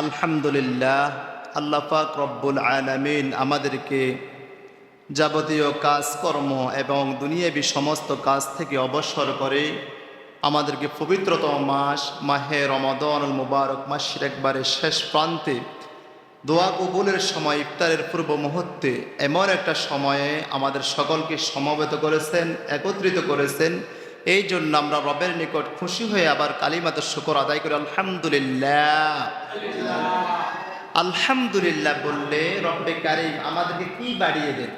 আলহামদুলিল্লাহ, আল্লাহ পাক রব্বুল আলামিন আমাদেরকে যাবতীয় কাজকর্ম এবং দুনিয়াবী সমস্ত কাজ থেকে অবসর করে আমাদেরকে পবিত্রতম মাস মাহে রমাদানুল মুবারক মাসের একবারে শেষ প্রান্তে দোয়া কবুলের সময়, ইফতারের পূর্ব মুহূর্তে এমন একটা সময়ে আমাদের সকলকে সমবেত করেছেন, একত্রিত করেছেন। এই জন্য আমরা রবের নিকট খুশি হয়ে আবার কালিমাতে শুকর আদায় করি আলহামদুলিল্লাহ। আলহামদুলিল্লাহ বললে রব্বে কারীম আমাদেরকে কি বাড়িয়ে দেন?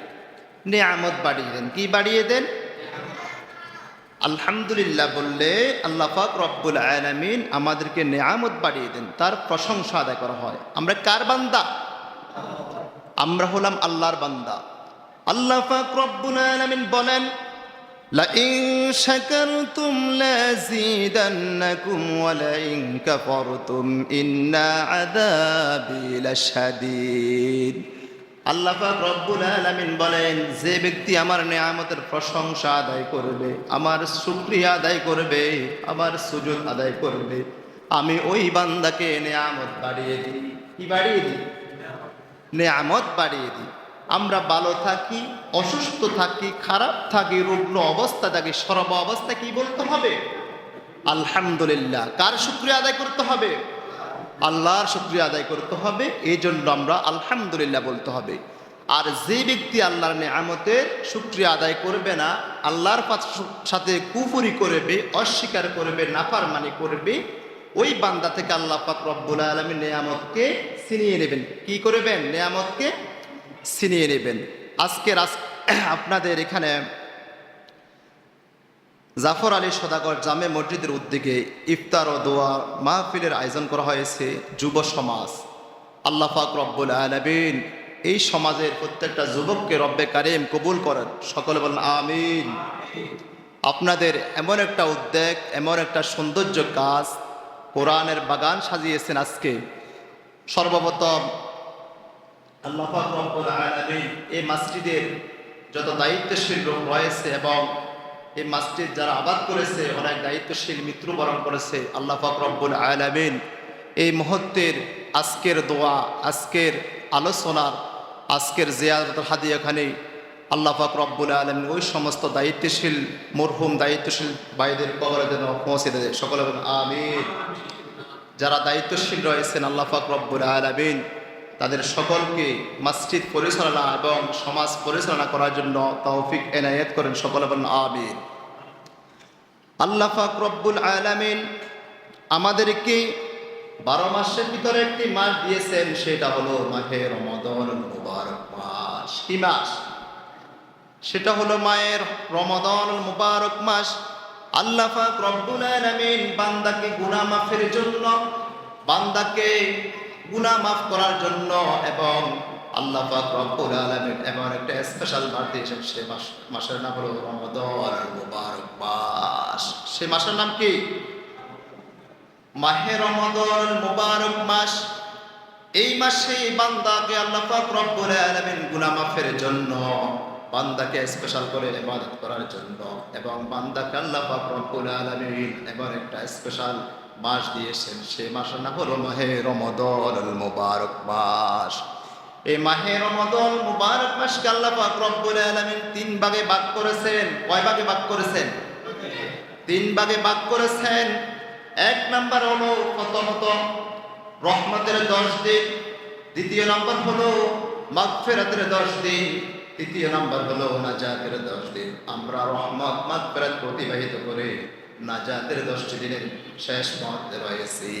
নেয়ামত বাড়িয়ে দেন। কি বাড়িয়ে দেন? আলহামদুলিল্লাহ বললে আল্লাহ পাক রব্বুল আলামিন আমাদেরকে নেয়ামত বাড়িয়ে দেন, তার প্রশংসা আদায় করা হয়। আমরা কার বান্দা? আমরা হলাম আল্লাহর বান্দা। আল্লাহ পাক রব্বুল আলামিন বলেন, লাইন শাকারতুম লাযীদান্নাকুম ওয়া লাইন কাফারতুম ইন্না আযাবি লাশাদীদ। আল্লাহ পাক রব্বুল আলামিন বলেন, যে ব্যক্তি আমার নেয়ামতের প্রশংসা আদায় করবে, আমার শুকরিয়া আদায় করবে, আমার সুজুদ আদায় করবে, আমি ওই বান্দাকে নেয়ামত বাড়িয়ে দিই। কি বাড়িয়ে দিই? নেয়ামত বাড়িয়ে দিই। আমরা ভালো থাকি, অসুস্থ থাকি, খারাপ থাকি, রুগ্ন অবস্থা থাকি, সর্ব অবস্থা কি বলতে হবে? আলহামদুলিল্লাহ। কার শুকরিয়া আদায় করতে হবে? আল্লাহর শুকরিয়া আদায় করতে হবে। এই জন্য আমরা আলহামদুলিল্লাহ বলতে হবে। আর যে ব্যক্তি আল্লাহর নেয়ামতের শুকরিয়া আদায় করবে না, আল্লাহর সাথে কুফরি করবে, অস্বীকার করবে, নাফরমানি করবে, ওই বান্দা থেকে আল্লাহ পাক রব্বুল আলামিন নেয়ামতকে ছিনিয়ে নেবেন। কি করবেন? নেয়ামতকে ছিনিয়ে নেবেন। আজকের আপনাদের এখানে জাফর আলী সদাগর জামে মসজিদের উদ্যোগে ইফতার ও দোয়া মাহফিলের আয়োজন করা হয়েছে। যুব সমাজ, আল্লাহ পাক রব্বুল আলামিন এই সমাজের প্রত্যেকটা যুবককে রব্বে কারীম কবুল করেন। সকলে বলেন আমিন। আপনাদের এমন একটা উদ্যোগ, এমন একটা সৌন্দর্য কাজ, কোরআনের বাগান সাজিয়েছেন আজকে। সর্বপ্রথম আল্লাহ পাক রব্বুল আলামিন এই মসজিদের যত দায়িত্বশীল লোক রয়েছে এবং এই মসজিদ যারা আবাদ করেছে, অনেক দায়িত্বশীল মৃত্যুবরণ করেছে, আল্লাহ পাক রব্বুল আলামিন এই মুহূর্তের আজকের দোয়া, আজকের আলোচনার, আজকের জিয়ারতের হাদিয়াখানি আল্লাহ পাক রব্বুল আলামিন ওই সমস্ত দায়িত্বশীল মরহুম দায়িত্বশীল ভাইদের কবরে যেন পৌঁছে দেয়। সকলে বলেন আমিন। যারা দায়িত্বশীল রয়েছেন আল্লাহ পাক রব্বুল আলামিন তাদের সকলকে মসজিদ পরিচালনা এবং সমাজ পরিচালনা করার জন্য তৌফিক এনায়েত করেন। সকলে বলেন আমিন। আল্লাহ পাক রব্বুল আলামিন আমাদেরকে 12 মাসের ভিতরে একটি মাস দিয়েছেন, সেটা হলো মাহে রমাদানুল মুবারক মাস। কি মাস? সেটা হলো মায়ের রমাদানুল মুবারক মাস। আল্লাহ পাক রব্বুল আলামিন বান্দাকে গুনাহ মাফের জন্য, বান্দাকে গুনাহ মাফ করার জন্য এবং আল্লাহ পাক রব্বুল আলামিন এমন একটা স্পেশাল মাস দিয়েছেন। সে মাসের নাম হলো রমাদানুল মুবারক মাস। সে মাসের নাম কি? মাহে রমাদানুল মুবারক মাস। এই মাসে বান্দাকে আল্লাহ পাক রব্বুল আলামিন গুনাহ মাফের জন্য, বান্দাকে স্পেশাল করে ইবাদত করার জন্য এবং বান্দাকে আল্লাহ পাক রব্বুল আলামিন এমন একটা স্পেশাল মাস দিয়েছেন। সেই মাসের নাম হলো মাহে রমাদানুল মুবারক মাস। এই মাহে রমাদানুল মুবারক মাসকে আল্লাহ পাক রব্বুল আলামিন 3 ভাগে ভাগ করেছেন। কয় ভাগে ভাগ করেছেন? 3 ভাগে ভাগ করেছেন। 1 নাম্বার হলো প্রথমত রহমতের 10 দিন, দ্বিতীয় নাম্বার হলো মাগফিরাতের 10 দিন, তৃতীয় নাম্বার হলো নাজাতের 10 দিন। আমরা রহমত মাগফিরাত অতিবাহিত করে নাজাতের 10টি দিনের শেষ মুহূর্তে রয়েছি।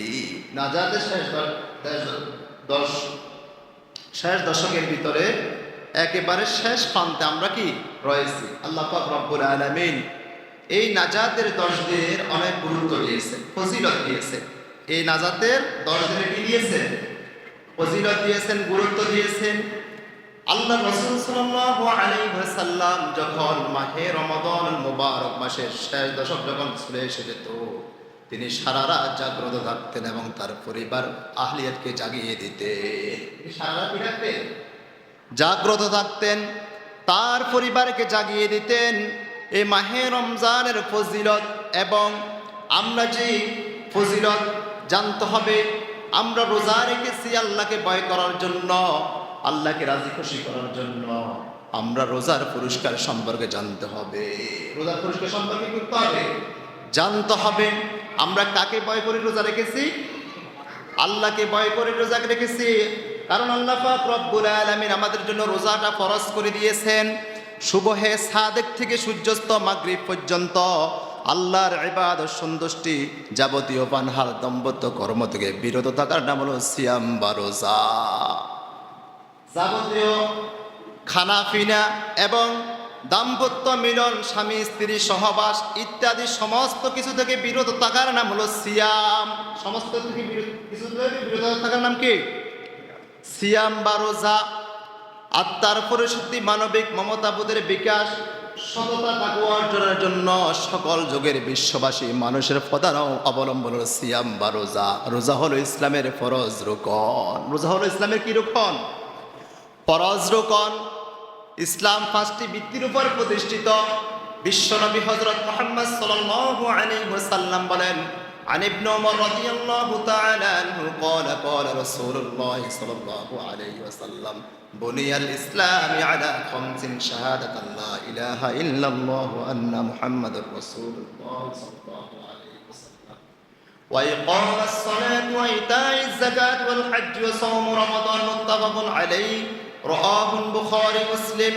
নাজাতের শেষ দশকের ভিতরে একেবারে শেষ প্রান্তে আমরা কি রয়েছি। আল্লাহ পাক রব্বুল আলামিন এই নাজাতের 10 দিনের অনেক গুরুত্ব দিয়েছেন, ফজিলত দিয়েছেন। এই নাজাতের 10 দিনে কি দিয়েছেন? ফজিলত দিয়েছেন, গুরুত্ব দিয়েছেন। আল্লাহ রাসূল সাল্লাল্লাহু আলাইহি ওয়াসাল্লাম যখন মাহে রমাদানুল মুবারক মাসের শেষ দশক যখন চলে এসে যেত, তিনি সারা রাত জাগ্রত থাকতেন এবং তার পরিবার আহলিয়াতকে জাগিয়ে দিতেন। সারা রাত কি রাখতেন? জাগ্রত থাকতেন, তার পরিবারকে জাগিয়ে দিতেন। এই মাহে রমজানের ফজিলত এবং আমরা যে ফজিলত জানতে হবে, আমরা রোজা রেখেছি আল্লাহকে ভয় করার জন্য, আল্লাহকে রাজি খুশি করার জন্য। আমরা রোজার পুরস্কার সম্পর্কে জানতে হবে, রোজার পুরস্কার সম্পর্কে করতে হবে, জানতে হবে। আমরা কাকে ভয় করে রোজা রেখেছি? আল্লাহকে ভয় করে রোজা রেখেছি। কারণ আল্লাহ পাক রব্বুল আলামিন আমাদের জন্য রোজাটা ফরজ করে দিয়েছেন। সুবহে সাদেক থেকে সূর্যাস্ত মাগরিব পর্যন্ত আল্লাহর ইবাদত সন্তুষ্টি যাবতীয় পানহার দম্পত্য কর্ম থেকে বিরত থাকার নাম হলো সিয়াম বা রোজা। যাবতীয় খানাপিনা এবং দাম্পত্য মিলন, স্বামী স্ত্রী সহবাস ইত্যাদি সমস্ত কিছু থেকে বিরত থাকার নাম হলো সিয়াম। সমস্ত কিছু থেকে বিরত থাকার নাম কি? সিয়াম বা রোজা। আত্মার পরিশুদ্ধি, মানবিক মমতাবোধের বিকাশ, সততা তাকওয়া অর্জনের জন্য সকল যুগের বিশ্ববাসী মানুষের প্রধান অবলম্বন হলো সিয়াম বা রোজা। রোজা হলো ইসলামের ফরজ রোকন। রোজা হলো ইসলামের কি রোকন? ফরজ রোকন। ইসলাম 5টি ভিত্তির উপর প্রতিষ্ঠিত। বিশ্বনবী হযরত মুহাম্মদ সাল্লাল্লাহু আলাইহি ওয়াসাল্লাম বলেন, عن ابن عمر رضي الله تعالى عنه قال قال رسول الله صلى الله عليه وسلم بني الإسلام على 5 شهادة لا إله إلا الله وأن محمد رسول الله صلى الله عليه وسلم وإقام الصلاة وإيتاء الزكاة والحج وصوم رمضان متفق عليه رواه البخاري مسلم।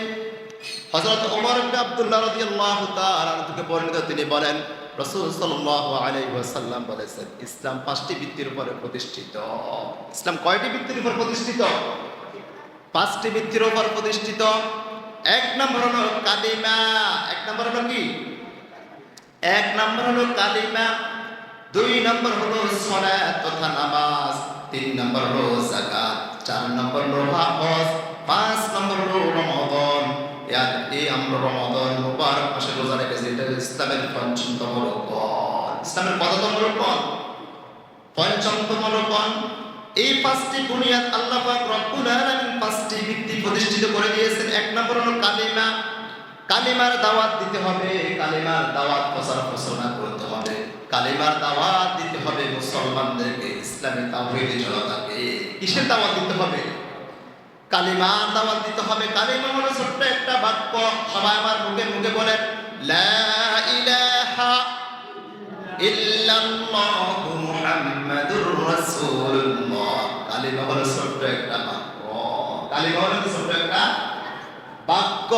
হযরত ওমর ইবনে আব্দুল্লাহ রাদিয়াল্লাহু তাআলা থেকে বর্ণিত, তিনি বলেন রাসূল সাল্লাল্লাহু আলাইহি ওয়াসাল্লাম বলেছেন, ইসলাম 5টি ভিত্তির উপরে প্রতিষ্ঠিত। ইসলাম কয়টি ভিত্তির উপর প্রতিষ্ঠিত? 5টি ভিত্তির উপর প্রতিষ্ঠিত। 1 নম্বর হলো কালিমা। 1 নম্বর হলো কি? 1 নম্বর হলো কালিমা। 2 নম্বর হলো সালাত তথা নামাজ। 3 নম্বর হলো যাকাত। 4 নম্বর হলো হজ। 5 নম্বর হলো রমাদান। এই আমরা রমাদান মুবারক মাসে রোজা রেখেছি, এটা ইসলামের 5ম রোকন। ইসলামের কততম রোকন? 5ম রোকন। এই 5টি বুনিয়াদ আল্লাহ পাক রব্বুল আলামিন 5টি ভিত্তি প্রতিষ্ঠিত করে দিয়েছেন। 1 নম্বর হলো কালিমা। কালিমার দাওয়াত দিতে হবে, কালিমার দাওয়াত প্রচার প্রসারণা করতে হবে, কালিমার দাওয়াত দিতে হবে মুসলমানদেরকে, ইসলামী তাওহীদের জনতাকে। কিসের দাওয়াত দিতে হবে? কালিমার দাওয়াত দিতে হবে। কালিমা হলো ছোট্ট একটা বাক্য। সবাই আমার মুখে মুখে বলেন, লা ইলাহা ইল্লাল্লাহু মুহাম্মাদুর রাসূলুল্লাহ। কালিমা হলো ছোট্ট একটা বাক্য। কালিমা হলো ছোট্ট একটা বাক্য।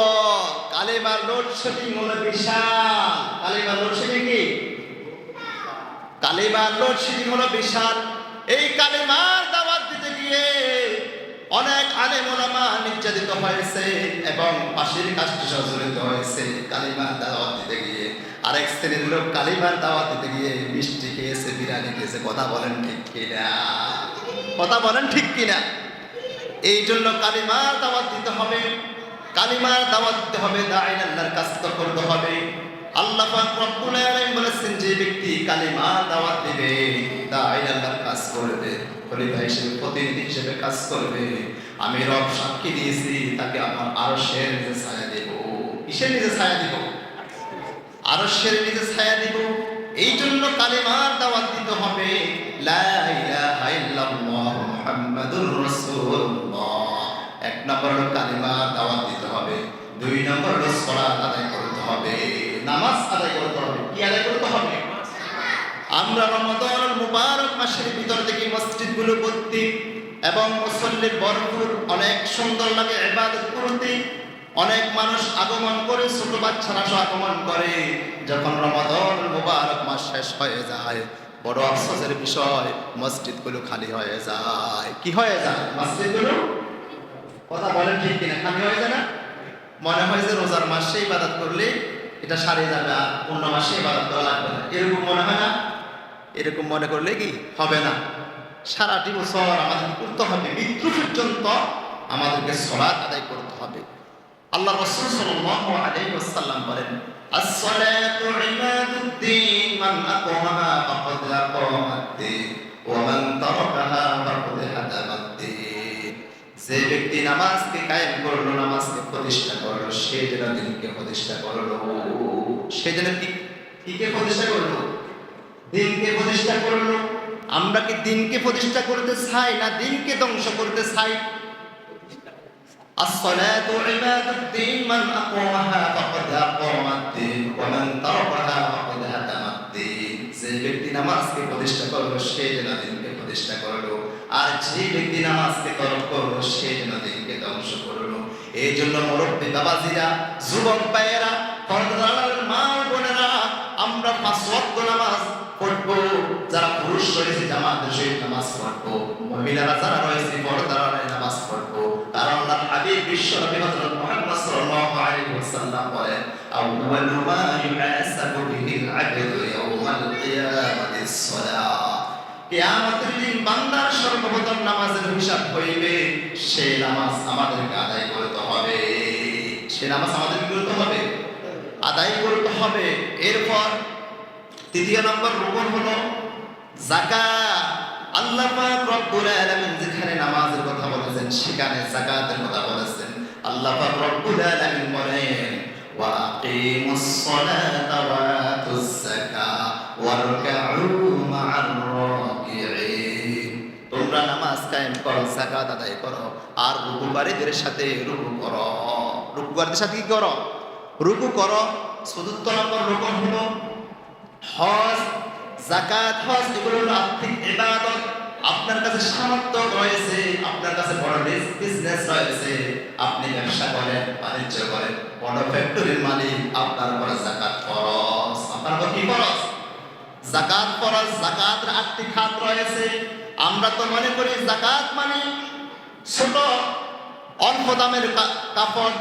কালিমার লোডশেডিং হলো বিশাল। কালিমার লোডশেডিং কি? কালিমার লোডশেডিং হলো বিশাল। এই কালিমার দাওয়াত দিতে গিয়ে অনেক আলেম ওলামা নির্যাতিত হয়েছে এবং ফাঁসির কাষ্ঠে জড়িত হয়েছে কালিমার দাওয়াত দিতে গিয়ে। আরেক শ্রেণীর লোক কালিমার দাওয়াত দিতে গিয়ে মিষ্টি খেয়েছে, বিরিয়ানি খেয়েছে। কথা বলেন ঠিক কিনা? কথা বলেন ঠিক কিনা? এই জন্য কালিমার দাওয়াত দিতে হবে, কালিমার দাওয়াত দিতে হবে, দাঈ আল্লাহর কাজ করতে হবে। আল্লাহ পাক রব্বুল আলামিন বলেছেন, যে ব্যক্তি কালিমার দাওয়াত দিবে, দাঈ আল্লাহর কাজ করবে, খলিফা হিসেবে, প্রতিনিধি হিসেবে কাজ করবে, আমি রব সাক্ষী দিয়েছি তাকে আমার আরশের নিচে ছায়া দেব। কিসের নিচে ছায়া দিব? আরশের নিচে ছায়া দিব। এই জন্য কালিমার দাওয়াত দিতে হবে, লা ইলাহা ইল্লাল্লাহু মুহাম্মাদুর রাসূলুল্লাহ। 1 নম্বর হলো কালিমার দাওয়াত দিতে হবে। 2 নম্বর হলো সালাত আদায় করতে হবে, নামাজ আদায় করতে হবে। কি আদায় করতে হবে? আমরা রমাদান মুবারক মাসের ভিতর থেকে মসজিদগুলো ভর্তি এবং মুসল্লির ভরপুর। অনেক সুন্দর লাগে ইবাদত করতে। অনেক মানুষ আগমন করে, ছোট বাচ্চারা আগমন করে। যখন রমাদান মুবারক মাস শেষ হয়ে যায়, বড় আফসোসের বিষয়, মসজিদগুলো খালি হয়ে যায়। কি হয়ে যায়? মসজিদগুলো, কথা বলেন ঠিক কিনা, খালি হয়ে যায় না? মনে হয় যে রোজার মাসে ইবাদত করলে এটা সারিয়ে যাবে, আর অন্য মাসে ইবাদত করা লাগবে না, এরকম মনে হয় না? এরকম মনে করলে কি হবে না? সারাটি বছর আমাদের করতে হবে, মৃত্যু পর্যন্ত আমাদেরকে সালাত আদায় করতে হবে। আল্লাহ রাসূল সাল্লাল্লাহু আলাইহি ওয়াসাল্লাম বলেন, as-salatu imaduddin মান aqamaha faqad aqamaddin ওয়া মান তারাকাহা ফাকাদ হাদামাদ্দিন। যে ব্যক্তি নামাজকে কায়েম করলো, নামাজকে প্রতিষ্ঠা করলো, সে যেন দিনকে প্রতিষ্ঠা করলো। সে যেন কি কে প্রতিষ্ঠা করলো? দিনকে প্রতিষ্ঠা করলো। আমরা কি দিনকে প্রতিষ্ঠা করতে চাই না দিনকে ধ্বংস করতে চাই? الصلاة عماد الدين من أقامها فقد أقام الدين ومن تركها فقد هدم الدين। যে ব্যক্তি নামাজকে প্রতিষ্ঠা করলো সে যেন দিনকে প্রতিষ্ঠা করলো, আর যে ব্যক্তি নামাজকে তরক করলো সে যেন দিনকে ধ্বংস করলো। এই জন্য মুরব্বী বাবাজিরা, যুবক ভাইয়েরা, পর্দার মা বোনেরা, আমরা 5 ওয়াক্ত নামাজ পড়বো। যারা পুরুষ রয়েছে জামাতের সহিত নামাজ পড়বো, মহিলারা যারা রয়েছে পর্দার নামাজ পড়বো। কারণ আল্লাহর হাবিব বিশ্ব নবী হযরত মুহাম্মদ সাল্লাল্লাহু আলাইহি ওয়াসাল্লাম বলেন, আউয়ালু মা ইউহাসাবু বিহিল আবদু ইয়াওমাল কিয়ামাতিস সালাহ। কিয়ামতের দিন বান্দার সর্বপ্রথম নামাজের হিসাব হইবে, সেই নামাজ আমাদেরকে আদায় করতে হবে। সেই নামাজ আমাদেরকে করতে হবে, আদায় করতে হবে। এরপর তৃতীয় নম্বর রুকন হলো যাকাত। আল্লাহ পাক রব্বুল আলামিন যেখানে নামাজের কথা বলেছেন সেখানে যাকাতের কথা বলেছেন। আল্লাহ পাক রব্বুল আলামিন বলেন, ওয়া আকিমুস সালাতা ওয়া আতুজ যাকাত ওয়ারকাউ মা'আর রাকিঈন। তোমরা নামাজ কায়েম করো, যাকাত আদায় করো, আর রুকুকারীদের সাথে রুকু করো। রুকুকারীদের সাথে কি করো? রুকু করো। চতুর্থ নম্বর রুকন হলো হজ। যাকাত, হজ এগুলো হলো আর্থিক ইবাদত। আপনার কাছে সামর্থ্য রয়েছে, আপনার কাছে বড় বিজনেস রয়েছে, আপনি ব্যবসা করেন, বাণিজ্য করেন, বড় ফ্যাক্টরির মালিক, আপনার উপরে যাকাত ফরজ। আপনার উপর কি ফরজ? যাকাত ফরজ। যাকাতের 8টি খাত রয়েছে। আমরা তো মনে করি যাকাত মানে ছোট অল্প দামের কাপড়,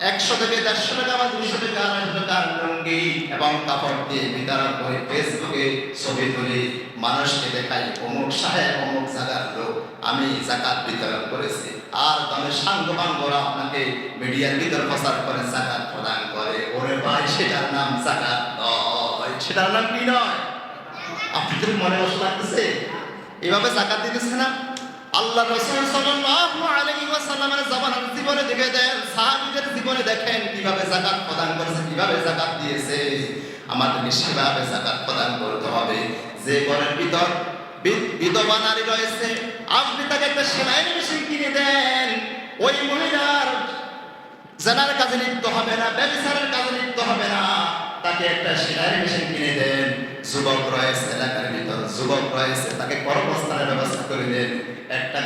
100 থেকে 150 টাকা বা 200 টাকা 250 টাকার লুঙ্গি এবং কাপড় দিয়ে বিতরণ করে ফেসবুকে ছবি তুলি, মানুষকে দেখাই অমুক সাহেব অমুক জায়গার লোক, আমি যাকাত বিতরণ করেছি। আর তবে সাঙ্গপাঙ্গরা আপনাকে মিডিয়ার ভিতর প্রচার করে যাকাত প্রদান করে। ওরে ভাই, সেটার নাম যাকাত নয়। সেটার নাম কি নয়? আপনাদের মনে কষ্ট লাগতেছে? এভাবে যাকাত দিতেছে না? আল্লাহ রাসূল সাল্লাল্লাহু আলাইহি ওয়াসাল্লামের জামানার জীবনে দেখে দেন, সাহাবীদের জীবনে দেখেন কিভাবে যাকাত প্রদান করেছে, কিভাবে যাকাত দিয়েছে। আমাদেরকে সেভাবে যাকাত প্রদান করতে হবে। যে ঘরের ভিতর বিধবা নারী রয়েছে, আপনি তাকে একটা সেলাইয়ের মেশিন কিনে দেন, ওই মহিলার জানার কাজে লিপ্ত হবে না, ব্যভিচারের কাজে লিপ্ত হবে না, তাকে একটা সেলাইয়ের মেশিন কিনে দেন। যুবক রয়েছে এলাকার ভিতর, যুবক রয়েছে, তাকে কর্মস্থানের ব্যবস্থা করে দেন। একটা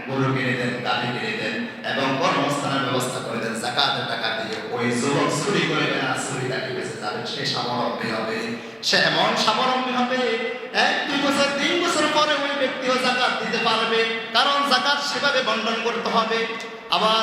গরু কিনে দেন, গাড়ি কিনে দেন এবং কর্মস্থানের ব্যবস্থা করে দেন যাকাতের টাকা দিয়ে। ওই যুবক চুরি করবে না, চুরি তাকে বেঁচে যাবে, সে স্বাবলম্বী হবে। সে এমন স্বাবলম্বী হবে 1-2 বছর 3 বছর পরে ওই ব্যক্তিও যাকাত দিতে পারবে, কারণ যাকাত সেভাবে বন্টন করতে হবে। আবার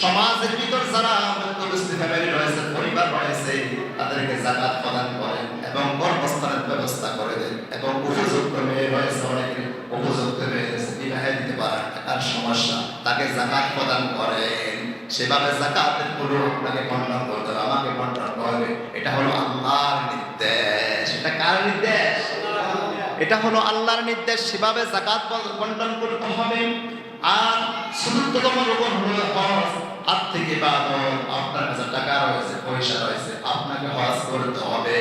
সমাজের ভিতর যারা মধ্যবিত্ত ফ্যামিলি রয়েছে, পরিবার রয়েছে, তাদেরকে যাকাত প্রদান করেন এবং কর্মস্থানের ব্যবস্থা করে দেন। এবং উপযুক্ত মেয়ে রয়েছে, অনেকে উপযুক্ত মেয়ে রয়েছে, বিবাহে দিতে পারেন, টাকার সমস্যা, তাকে যাকাত প্রদান করেন। সেভাবে যাকাতের পুরো আপনাকে বন্টন করতে হবে, আমাকে বন্টন করবে। এটা হলো আল্লাহর নির্দেশ। এটা কার নির্দেশ? এটা হলো আল্লাহর নির্দেশ। সেভাবে যাকাত বন্টন করতে হবে। আর চতুর্থতম রকম হলো হজ। আর্থিক ইবাদত। আপনার কাছে টাকা রয়েছে, পয়সা রয়েছে, আপনাকে হজ করতে হবে।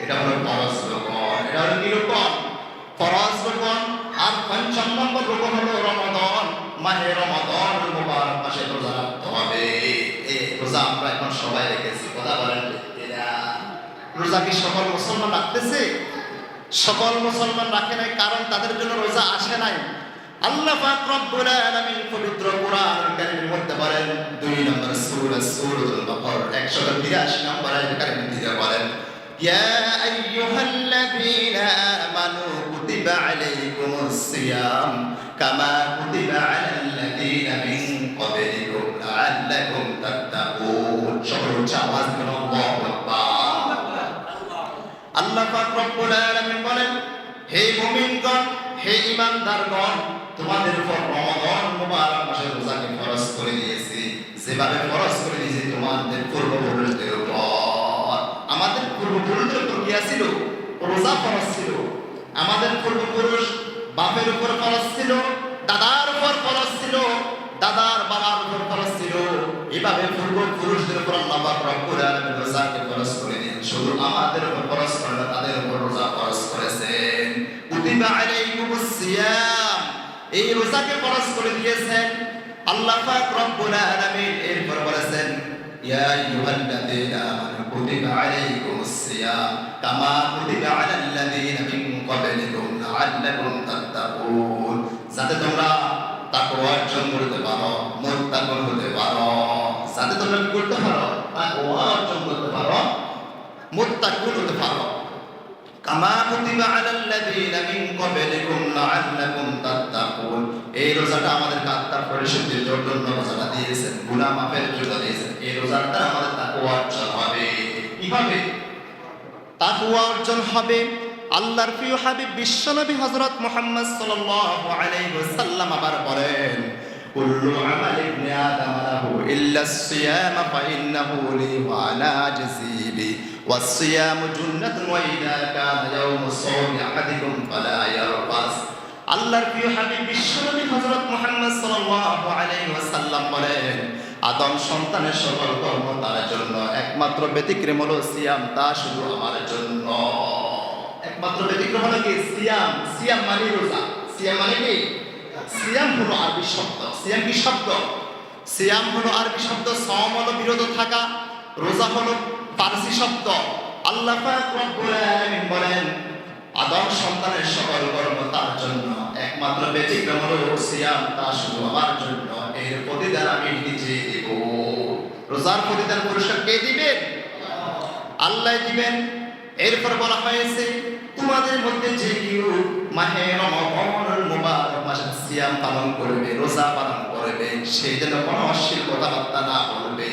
এটা হলো ফরজ রকম। এটা হলো কি রকম? ফরজ রকম। আর 5 নম্বর রকম হলো রমাদান। মাহে রমাদান মুবারক মাসে রোজা রাখতে হবে। এই রোজা আমরা এখন সবাই রেখেছি, কথা বলেন এরা। রোজা কি সকল মুসলমান রাখতেছে? সকল মুসলমান রাখে নাই, কারণ তাদের জন্য রোজা আসে নাই। আল্লাহ পাক রব্বুল আলামিন পবিত্র কোরআন কারীমের মধ্যে বলেন, 2 নম্বর সূরা সূরাতুল বাকারা 183 নম্বর আয়াত কারীমে বলেন, ইয়া আইয়ুহাল্লাযীনা আমানু কুতিবা আলাইকুমুস সিয়াম কামা কুতিবা আলাল্লাযীনা মিন ক্বাবলিকুম লাআল্লাকুম তাত্তাকুন। সকল আওয়াজ করে আল্লাহু আকবার। আল্লাহ পাক রব্বুল আলামিন বলেন, হে মুমিনগণ, হে ঈমানদারগণ, তোমাদের উপর রমাদান মুবারক মাসে রোজাকে ফরজ করে দিয়েছি, যেভাবে ফরজ করে দিয়েছি তোমাদের পূর্বপুরুষদের উপর। আমাদের পূর্বপুরুষদের উপর কি ছিল? রোজা ফরজ ছিল। আমাদের পূর্বপুরুষ বাপের উপর ফরজ ছিল, দাদার উপর ফরজ ছিল, দাদার বাবার উপর ফরজ ছিল। এভাবে পূর্বপুরুষদের উপর আল্লাহ পাক রব্বুল আলামিন রোজাকে ফরজ করে দিয়েছেন। শুধু আমাদের উপর ফরজ করে না, তাদের উপর রোজা ফরজ করেছেন। কুতিবা আলাইকুমুস সিয়াম, এই রোজাকে ফরজ করে দিয়েছেন আল্লাহ পাক রব্বুল আলামিন। এরপর বলেছেন ইয়া আইয়ুহাল্লাযীনা আমানু কুতিবা আলাইকুমুস সিয়াম কামা কুতিবা আলাল্লাযীনা মিন ক্বাবলিকুম লাআল্লাকুম তাত্তাকুন, যাতে তোমরা তাকওয়া অর্জন করতে পারো, মুত্তাকুন হতে পারো, যাতে তোমরা কি করতে পারো, তাকওয়া অর্জন করতে পারো, মুত্তাকুন হতে পারো। কামা কুতিবা আলাল্লাযীনা মিন ক্বাবলিকুম লাআল্লাকুম তাত্তাকুন, এই রোজাটা আমাদের আত্মার পরিশুদ্ধির জন্য রোজাটা দিয়েছেন, গুনাহ মাফের জন্য দিয়েছেন। এই রোজাটা আমাদের তাকওয়া অর্জন হবে। কিভাবে তাকওয়া অর্জন হবে? আল্লাহর প্রিয় হাবিব বিশ্বনবী হযরত মুহাম্মদ সাল্লাল্লাহু আলাইহি ওয়াসাল্লাম আবার বলেন কুল্লু আমাল ইবনে আদম লাহু ইল্লা সিয়াম ফাইন্নাহু লি ওয়া আনা আজজি বি ওয়াস সিয়ামু জুন্নাতুন ওয়া ইযা কানা ইয়াউমু সাওমি আহাদিকুম ফালা ইয়ারফাস। আল্লাহর প্রিয় হাবিব বিশ্বনবী হযরত মুহাম্মদ সাল্লাল্লাহু আলাইহি ওয়াসাল্লাম বলেন আদম সন্তানের সকল কর্ম তার জন্য, একমাত্র ব্যতিক্রম হলো সিয়াম, তা শুধু আমার জন্য। একমাত্র ব্যতিক্রম হলো কি? সিয়াম। সিয়াম মানে রোজা। সিয়াম মানে কি? সিয়াম হলো আরবি শব্দ। সিয়াম কি শব্দ? সিয়াম হলো আরবি শব্দ। সওম হলো বিরত থাকা, রোজা হলো ফারসি শব্দ। আল্লাহ পাক রব্বুল আলামিন বলেন আদম সন্তানের সকল কর্ম তার জন্য, একমাত্র ব্যতিক্রম হলো সিয়াম, তা শুধু আমার জন্য। এর প্রতিদান আমি নিজে দেব। রোজার প্রতিদান পুরস্কার কে দিবেন? আল্লাহ দিবেন। এরপর বলা হয়েছে তোমাদের মধ্যে যে কেউ মাহে রমজানুল মুবারক মাসে সিয়াম পালন করবে, রোজা পালন করবে, সে যেন কোনো অশ্লীল কথাবার্তা না বলবে,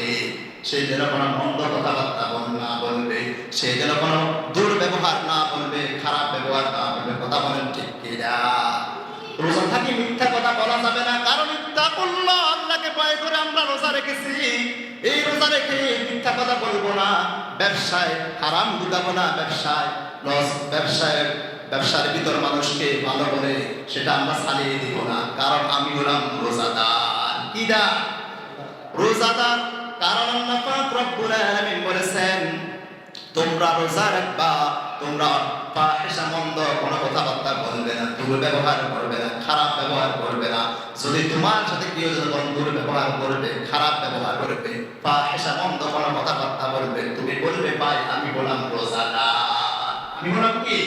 সে যেন কোনো মন্দ কথাবার্তা না বলবে, সে যেন কোনো দুর্ব্যবহার না বলবে, খারাপ ব্যবহার না বলবে। কথা বলেন ঠিক কিনা? রোজা থাকি মিথ্যা কথা বলা যাবে না, কারণ ইত্তাকুল্লাহ, আল্লাহকে ভয় করে আমরা রোজা রেখেছি। এই রোজা রেখে মিথ্যা কথা বলবো না, ব্যবসায় হারাম ঢুকাবো না, ব্যবসার ভিতর মানুষকে ভালো করে সেটা আমরা চালিয়ে দিব না, কারণ আমি হলাম রোজাদার। কিডা? রোজাদার। কারণ আল্লাহ পাক রব্বুল আলামিন বলেছেন তোমরা রোজা রাখবা, তোমরা ফাহিশা মন্দ কোনো কথাবার্তা বলবে না, দুর্ব্যবহার করবে না, খারাপ ব্যবহার করবে না। যদি তোমার সাথে কেউ যখন দুর্ব্যবহার করবে, খারাপ ব্যবহার করবে, ফাহিশা মন্দ কোনো কথাবার্তা বলবে, তুমি বলবে ভাই আমি হলাম রোজাদার। আমি হলাম কি?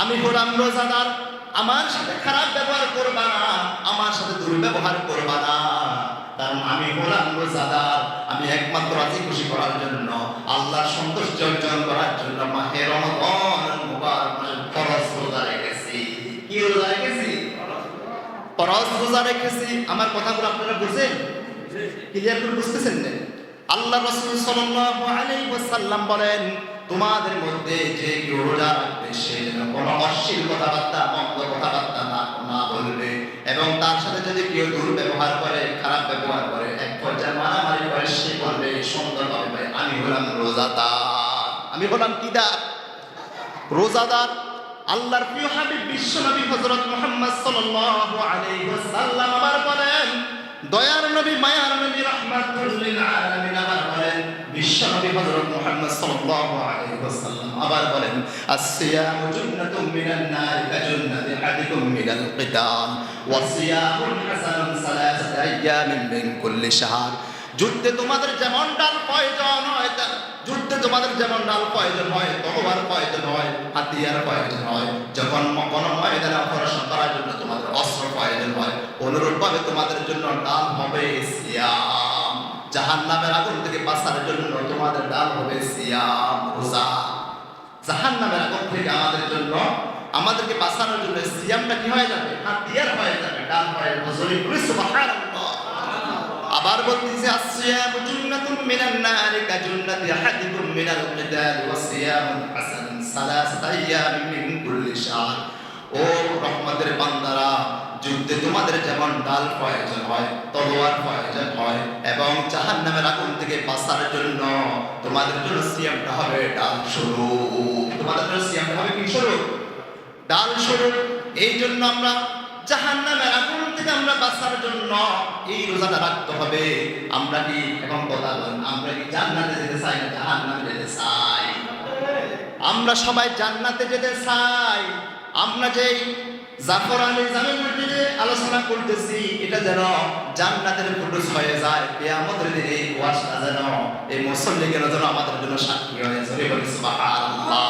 আমি হলাম রোজাদার। আমার সাথে খারাপ ব্যবহার করবা না, আমার সাথে দুর্ব্যবহার করবা না, কারণ আমি হলাম রোজাদার। আমি একমাত্র রাজি খুশি করার জন্য, আল্লাহর সন্তুষ্টি অর্জন করার জন্য মাহে রমজানুল মুবারক মাসে ফরজ রোজা রেখেছি। কি রোজা রেখেছি? ফরজ রোজা রেখেছি। আমার কথাগুলো আপনারা বুঝেন? ক্লিয়ার করে বুঝতেছেন না? আল্লাহ রাসূল সাল্লাল্লাহু আলাইহি ওয়াসাল্লাম বলেন তোমাদের মধ্যে যে কেউ রোজা রাখবে সে যেন কোনো অশ্লীল কথাবার্তা, মন্দ কথাবার্তা না বলবে, এবং তার সাথে যদি কেউ দুর্ব্যবহার করে, খারাপ ব্যবহার করে, এক পর্যায়ে মারামারি করে, সে বলবে সুন্দরভাবে ভাই আমি হলাম রোজাদার। আমি হলাম কিদার? রোজাদার। আল্লাহর প্রিয় হাবিব বিশ্বনবী হযরত মুহাম্মদ সাল্লাল্লাহু আলাইহি ওয়াসাল্লাম আবার বলেন দয়ার নবী, মায়ার নবী, রাহমাতুল লিল আলামিন আবার বলেন বিশ্বনবী হযরত মুহাম্মদ সাল্লাল্লাহু আলাইহি ওয়াসাল্লাম আবার বলেন as-siyamu junnatun minan nar kajunnati ahadikum minal qital was-siyamu hasanun salasata ayyamin min kulli shahr। যুদ্ধে তোমাদের যেমন ডাল প্রয়োজন হয়, যুদ্ধে তোমাদের যেমন ডাল প্রয়োজন হয়, তলোয়ার প্রয়োজন হয়, হাতিয়ার প্রয়োজন হয়, যখন কোনো ময়দানে অপারেশন করার জন্য তোমাদের অস্ত্র প্রয়োজন হয়, অনুরূপভাবে তোমাদের জন্য ডাল হবে সিয়াম। জাহান্নামের আগুন থেকে বাঁচার জন্য তোমাদের ডাল হবে সিয়াম, রোজা। জাহান্নামের আগুন থেকে আমাদের জন্য, আমাদেরকে বাঁচানোর জন্য সিয়ামটা কি হয়ে যাবে? হাতিয়ার হয়ে যাবে, ডাল হয়ে যাবে। সুবহানাল্লাহ। আবার বলতেছে as-siyamu junnatun minan nar kajunnati ahadikum minal qital was-siyamu hasanun salasata ayyamin min kulli shahr। ও রহমতের বান্দারা, যুদ্ধে তোমাদের যেমন ডাল প্রয়োজন হয়, তলোয়ার প্রয়োজন হয়, এবং জাহান্নামের আগুন থেকে বাঁচার জন্য তোমাদের জন্য সিয়ামটা হবে ডাল স্বরূপ। তোমাদের জন্য সিয়ামটা হবে কি স্বরূপ? ডাল স্বরূপ। এই জন্য আমরা জাহান্নামের আগুন থেকে আমরা বাঁচার জন্য এই রোজাটা রাখতে হবে। আমরা কি এখন কথা বলেন, আমরা কি জান্নাতে যেতে চাই না জাহান্নামে যেতে চাই? আমরা সবাই জান্নাতে যেতে চাই, আমরা যেই জাফরানি জামে মসজিদে আলোচনা করতেছি এটা যেন জান্নাতের ফুটুস হয়ে যায়, কিয়ামতের দিনে এই ওয়াজটা যেন এই মুসল্লিগের যেন আমাদের জন্য সাক্ষী হয়ে যায়। বলি সুবহানাল্লাহ।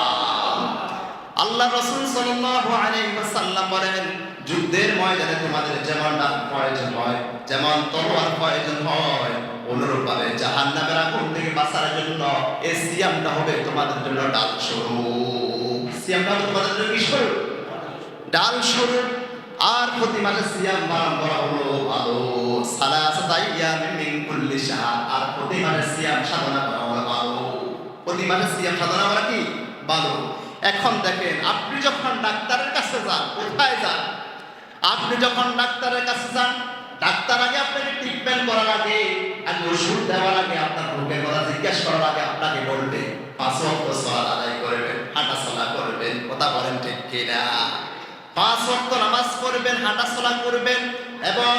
আল্লাহ রাসূল সাল্লাল্লাহু আলাইহি ওয়াসাল্লাম বলেন, যুদ্ধের ময়দানে তোমাদের যেমন ডাল প্রয়োজন হয়, যেমন তলোয়ার প্রয়োজন হয়, অনুরূপভাবে জাহান্নামের আগুন থেকে বাঁচার জন্য এই সিয়ামটা হবে তোমাদের জন্য ডাল স্বরূপ। সিয়ামটা হবে তোমাদের জন্য কি স্বরূপ? ডাল স্বরূপ। আর প্রতি মাসে সিয়াম পালন করা হলো ভালো। সালাসাতা আইয়ামিন মিন কুল্লি শাহর, আর প্রতি মাসে সিয়াম সাধনা করা হলো ভালো। প্রতি মাসে সিয়াম সাধনা করা কি ভালো। এখন দেখেন, আপনি যখন ডাক্তারের কাছে যান, কোথায় যান? আপনি যখন ডাক্তারের কাছে যান, ডাক্তার আগে আপনাকে ট্রিটমেন্ট করার আগে, আগে ওষুধ দেওয়ার আগে, আপনার রোগের কথা জিজ্ঞাসা করার আগে আপনাকে বলবে 5 ওয়াক্ত সালাত আদায় করবেন, হাঁটাচলা করবেন। কথা বলেন ঠিক কিনা? 5 ওয়াক্ত নামাজ পড়বেন, হাঁটাচলা করবেন এবং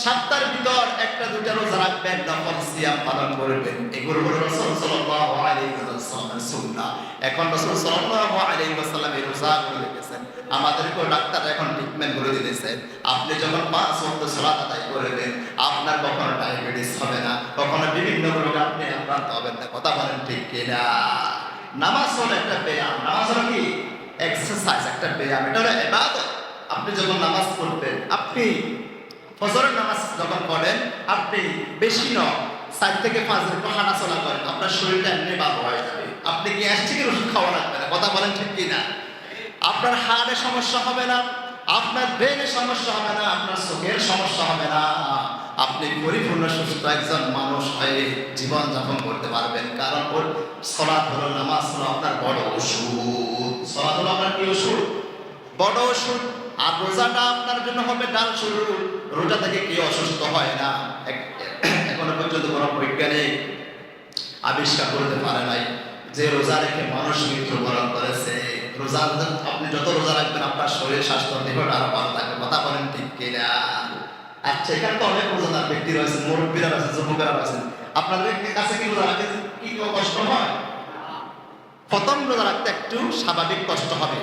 সপ্তাহের ভিতর একটা দুইটা রোজা রাখবেন, নফল সিয়াম পালন করবেন। এগুলো হলো রাসূল সাল্লাল্লাহু আলাইহি ওয়াসাল্লামের সুন্নাহ। এখন রাসূল সাল্লাল্লাহু আলাইহি ওয়াসাল্লাম এই রোজাগুলো লিখেছেন, আমাদেরকে ডাক্তার এখন ট্রিটমেন্ট করে দিতেছেন। আপনি যখন 5 ওয়াক্ত সালাত আদায় করবেন, আপনার কখনো ডায়াবেটিস হবে না, কখনো বিভিন্ন রোগে আপনি আক্রান্ত হবেন না। কথা বলেন ঠিক কিনা? নামাজ হলো একটা ব্যায়াম। নামাজ হলো কি? এক্সারসাইজ, একটা ব্যায়াম। এটা হলো ইবাদত। আপনি যখন নামাজ পড়বেন, আপনি ফজরের নামাজ যখন পড়েন, আপনি বেশি নয় 4 থেকে 5 মিনিট হাঁটাচলা করেন, আপনার শরীরটা এমনি ভালো হয়ে যাবে। আপনি গ্যাস্ট্রিকের ওষুধ খাওয়া লাগবে না। কথা বলেন ঠিক কিনা? আপনার হার্টের সমস্যা হবে না, আপনার ব্রেনের সমস্যা হবে না, আপনার চোখের সমস্যা হবে না। আপনি পরিপূর্ণ সুস্থ একজন মানুষ হয়ে জীবন যাপন করতে পারবেন। কারণ সালাত হলো, নামাজ হলো আপনার বড় ওষুধ। সালাত হলো আপনার কি ওষুধ? বড় ওষুধ। আর রোজাটা আপনার জন্য হবে ডাল স্বরূপ। রোজা থেকে কেউ অসুস্থ হয় না। এখনো পর্যন্ত কোনো বৈজ্ঞানিক আবিষ্কার করতে পারে নাই যে রোজা রেখে মানুষ মৃত্যুবরণ করেছে। রোজা, আপনি যত রোজা রাখবেন আপনার শরীর স্বাস্থ্য দেহটা আরো ভালো থাকবে। কথা বলেন ঠিক কিনা? আচ্ছা, এখানে তো অনেক রোজাদার ব্যক্তি রয়েছেন, মুরব্বীরা রয়েছেন, যুবকেরা রয়েছেন। আপনাদের কাছে কি রোজা রাখতে কি কষ্ট হয়? প্রথম রোজা রাখতে একটু স্বাভাবিক কষ্ট হবে।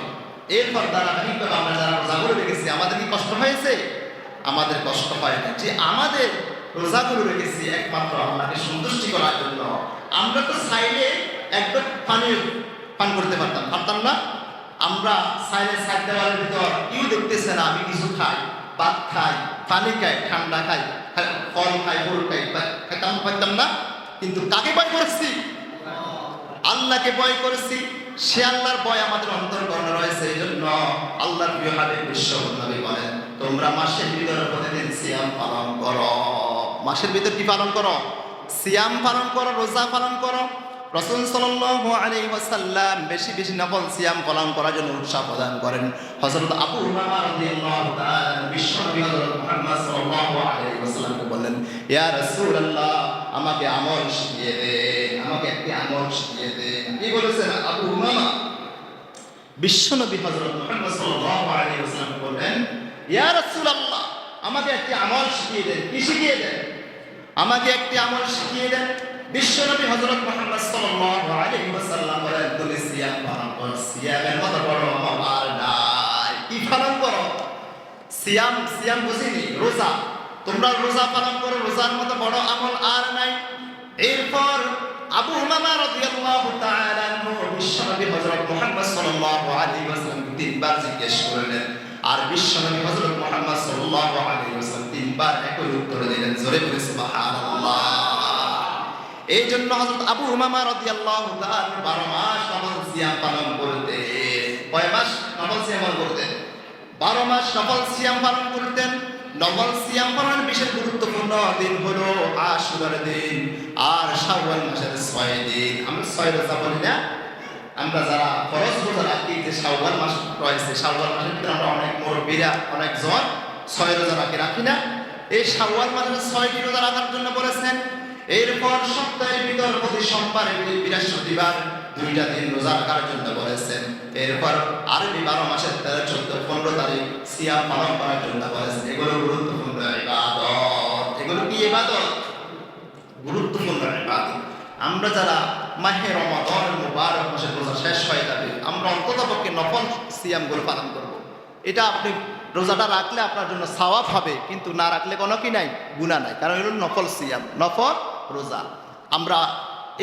এরপর ধারাবাহিকভাবে আমরা যারা রোজাগুলো রেখেছি, আমাদের কি কষ্ট হয়েছে? আমাদের কষ্ট হয় না। যে আমাদের রোজাগুলো রেখেছি একমাত্র আল্লাহকে সন্তুষ্টি করার জন্য। আমরা তো চাইলে একদম পানি পান করতে পারতাম না? আমরা চাইলে 4 দেওয়ালের ভিতর কেউ দেখতেছে না, আমি কিছু খাই, ভাত খাই, পানি খাই, ঠান্ডা খাই, ফল খাই, ফুল খাই, খেতাম পারতাম না? কিন্তু কাকে ভয় করেছি? আল্লাহকে ভয় করেছি। সে আল্লাহর ভয় আমাদের অন্তর্করণে রয়েছে। এই জন্য আল্লাহর প্রিয় হাবিব বিশ্বনবী বলেন, তোমরা মাসের ভিতরে প্রতিদিন সিয়াম পালন করো। মাসের ভিতর কি পালন করো? সিয়াম পালন করো, রোজা পালন করো। রাসূল সাল্লাল্লাহু আলাইহি ওয়াসাল্লাম বেশি বেশি নফল সিয়াম পালন করার জন্য উৎসাহ প্রদান করেন। হযরত আবু উমামা রাদিয়াল্লাহু তাআলা বিশ্বনবী হযরত মুহাম্মদ সাল্লাল্লাহু আলাইহি ওয়াসাল্লামকে বললেন, ইয়া রাসূলুল্লাহ, আমাকে আমল শিখিয়ে দেন, আমাকে একটি আমল শিখিয়ে দেন। কি বলেছেন আবু উমামা? বিশ্বনবী হযরত মুহাম্মদ সাল্লাল্লাহু আলাইহি ওয়াসাল্লাম বললেন, ইয়া রাসূলুল্লাহ, আমাকে একটি আমল শিখিয়ে দেন। কি শিখিয়ে দেন? আমাকে একটি আমল শিখিয়ে দেন। বিশ্বনবী হযরত মুহাম্মদ সাল্লাল্লাহু আলাইহি ওয়াসাল্লাম বলেন, তুমি সিয়াম পালন করো। সিয়ামের মতো বড় আমল আর নাই। কি পালন করো? সিয়াম। সিয়াম বুঝিনি? রোজা। তোমরা রোজা পালন করো, রোজার মতো বড় আমল আর নাই। এরপর আবু উমামা রাদিয়াল্লাহু তাআলা আনহু বিশ্বনবী হযরত মুহাম্মদ সাল্লাল্লাহু আলাইহি ওয়াসাল্লাম 3 বার জিজ্ঞেস করলেন, আর বিশ্বনবী হযরত মুহাম্মদ সাল্লাল্লাহু আলাইহি ওয়াসাল্লাম 3 বার একই উত্তর দিলেন। জোরে বলে সুবহানাল্লাহ। এই জন্য হযরত আবু উমামা রাদিয়াল্লাহু তাআলা 12 মাস নফল সিয়াম পালন করতেন। কয় মাস নফল সিয়াম পালন করতেন? 12 মাস নফল সিয়াম পালন করতেন। নফল সিয়াম পালনের বিশেষ গুরুত্বপূর্ণ দিন হলো আশুরার দিন আর শাওয়াল মাসের 6 দিন। আমরা 6 রোজা বলি না? আমরা যারা ফরজ রোজা রাখি, যে শাওয়াল মাস রয়েছে, শাওয়াল মাসের ভিতরে আমরা অনেক মুরব্বিরা, অনেক জন 6 রোজা রাখি না? এই শাওয়াল মাসের 6টি রোজা রাখার জন্য বলেছেন। এরপর সপ্তাহের ভিতর প্রতি সোমবার এবং বৃহস্পতিবার 2টা দিন রোজা রাখার জন্য বলেছেন। এরপর আরবি 12 মাসের 13, 14, 15 তারিখ সিয়াম পালন করার জন্য বলেছেন। এগুলো গুরুত্বপূর্ণ ইবাদত। এগুলো কি ইবাদত? গুরুত্বপূর্ণ ইবাদত। আমরা যারা মাহে রমাদান মুবারক মাসে রোজা শেষ হয়ে যাবে, আমরা অন্ততপক্ষে নফল সিয়ামগুলো পালন করব। এটা আপনি রোজাটা রাখলে আপনার জন্য সওয়াব হবে, কিন্তু না রাখলে কোনো কি নাই, গুনাহ নাই, কারণ এগুলো নফল সিয়াম, নফল রোজা। আমরা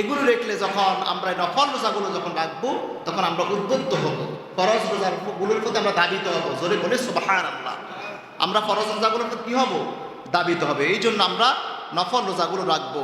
এগুলো রাখলে যখন আমরা নফল রোজাগুলো যখন রাখবো তখন আমরা উদ্বুদ্ধ হব, ফরজ রোজাগুলোর প্রতি আমরা দাবিত হব, জোরে বলে সুবহানাল্লাহ। আমরা ফরজ রোজাগুলোর প্রতি কি হব, দাবিত হবে। এই জন্য আমরা নফল রোজাগুলো রাখবো।